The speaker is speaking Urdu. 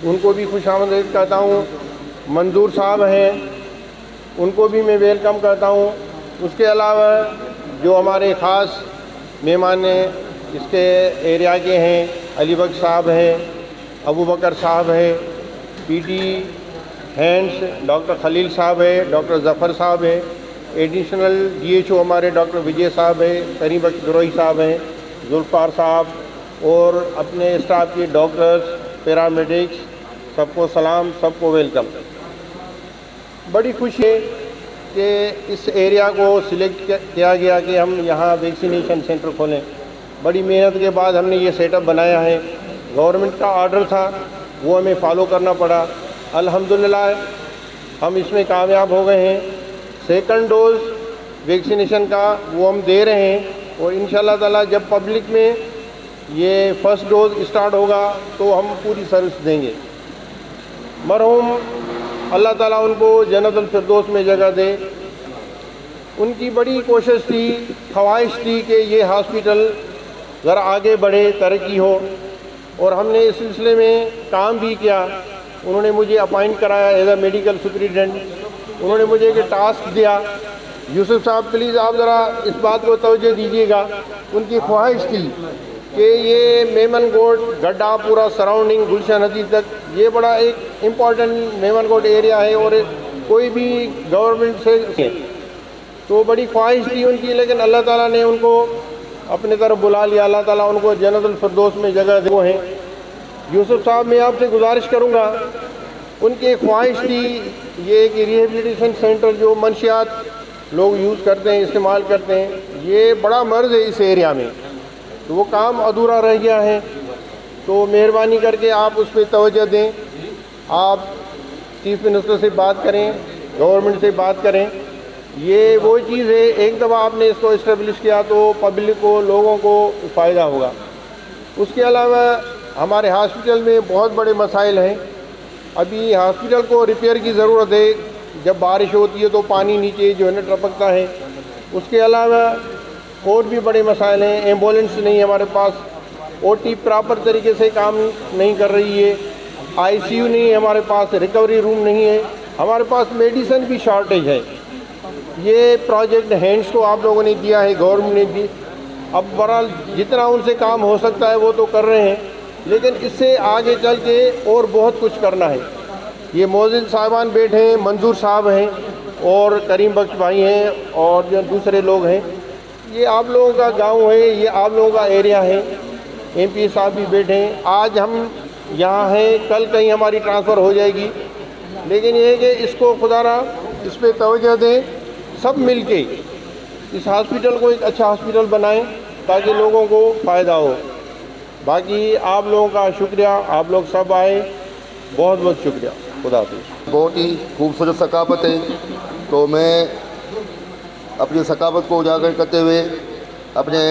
ان کو بھی خوش آمدید کہتا ہوں. منظور صاحب ہیں, ان کو بھی میں ویلکم کرتا ہوں. اس کے علاوہ جو ہمارے خاص مہمان اس کے ایریا کے ہیں, علی بخش صاحب ہیں, ابو بکر صاحب ہیں, پی ٹی ہینڈس ڈاکٹر خلیل صاحب ہے, ڈاکٹر ظفر صاحب ہے, ایڈیشنل ڈی ایچ او ہمارے ڈاکٹر وجے صاحب ہے, کریم بخش گروہی صاحب ہیں, ذوالفقار صاحب, اور اپنے اسٹاف کے ڈاکٹرز, پیرامیڈکس, سب کو سلام, سب کو ویلکم. بڑی خوشی ہے کہ اس ایریا کو سلیکٹ کیا گیا کہ ہم یہاں ویکسینیشن سینٹر کھولیں. بڑی محنت کے بعد ہم نے یہ سیٹ اپ بنایا ہے. گورنمنٹ کا آرڈر تھا, وہ ہمیں فالو کرنا پڑا. الحمدللہ ہم اس میں کامیاب ہو گئے ہیں. سیکنڈ ڈوز ویکسینیشن کا وہ ہم دے رہے ہیں, اور انشاءاللہ تعالیٰ جب پبلک میں یہ فرسٹ ڈوز اسٹارٹ ہوگا تو ہم پوری سروس دیں گے. مرحوم اللہ تعالیٰ ان کو جنت الفردوس میں جگہ دے. ان کی بڑی کوشش تھی, خواہش تھی کہ یہ ہاسپٹل ذرا آگے بڑھے, ترقی ہو, اور ہم نے اس سلسلے میں کام بھی کیا. انہوں نے مجھے اپائنٹ کرایا ایز اے میڈیکل سپرنٹینڈنٹ. انہوں نے مجھے ایک ٹاسک دیا, یوسف صاحب پلیز آپ ذرا اس بات کو توجہ دیجیے گا. ان کی خواہش تھی کہ یہ میمن کوٹ گڈھا پورا سراؤنڈنگ گلشن ندی تک یہ بڑا ایک امپورٹنٹ میمن کوٹ ایریا ہے, اور کوئی بھی گورنمنٹ سے تو بڑی خواہش تھی ان کی, لیکن اللہ تعالیٰ نے ان کو اپنے طرف بلا لیا. اللہ تعالیٰ ان کو جنت الفردوس میں جگہ دے ہیں. یوسف صاحب میں آپ سے گزارش کروں گا, ان کی ایک خواہش تھی یہ ایک ریہیبلیٹیشن سینٹر جو منشیات لوگ یوز کرتے ہیں, استعمال کرتے ہیں, یہ بڑا مرض ہے اس ایریا میں, تو وہ کام ادھورا رہ گیا ہے. تو مہربانی کر کے آپ اس پہ توجہ دیں. آپ چیف منسٹر سے بات کریں, گورنمنٹ سے بات کریں. یہ وہ چیز ہے, ایک دفعہ آپ نے اس کو اسٹیبلش کیا تو پبلک کو, لوگوں کو فائدہ ہوگا. اس کے علاوہ ہمارے ہاسپٹل میں بہت بڑے مسائل ہیں. ابھی ہاسپٹل کو ریپیئر کی ضرورت ہے. جب بارش ہوتی ہے تو پانی نیچے جو ہے نا ٹپکتا ہے. اس کے علاوہ اور بھی بڑے مسائل ہیں. ایمبولینس نہیں ہمارے پاس, او ٹی پراپر طریقے سے کام نہیں کر رہی ہے, آئی سی یو نہیں ہے ہمارے پاس, ریکوری روم نہیں ہے ہمارے پاس, میڈیسن بھی شارٹیج ہے. یہ پروجیکٹ ہینڈس کو آپ لوگوں نے دیا ہے, گورنمنٹ نے دی. اب بہرحال جتنا ان سے کام ہو سکتا ہے وہ تو کر رہے ہیں, لیکن اس سے آگے چل کے اور بہت کچھ کرنا ہے. یہ معزز صاحبان بیٹھے ہیں, منظور صاحب ہیں اور کریم بخش بھائی ہیں اور جو دوسرے لوگ ہیں. یہ آپ لوگوں کا گاؤں ہے, یہ آپ لوگوں کا ایریا ہے. ایم پی صاحب بھی بیٹھے ہیں. آج ہم یہاں ہیں, کل کہیں ہماری ٹرانسفر ہو جائے گی, لیکن یہ ہے کہ اس کو خدا را اس پہ توجہ دیں. سب مل کے اس ہاسپٹل کو ایک اچھا ہاسپٹل بنائیں تاکہ لوگوں کو فائدہ ہو. باقی آپ لوگوں کا شکریہ, آپ لوگ سب آئے, بہت بہت شکریہ. خدا حافظ. بہت ہی خوبصورت ثقافت ہے, تو میں اپنی ثقافت کو اجاگر کرتے ہوئے اپنے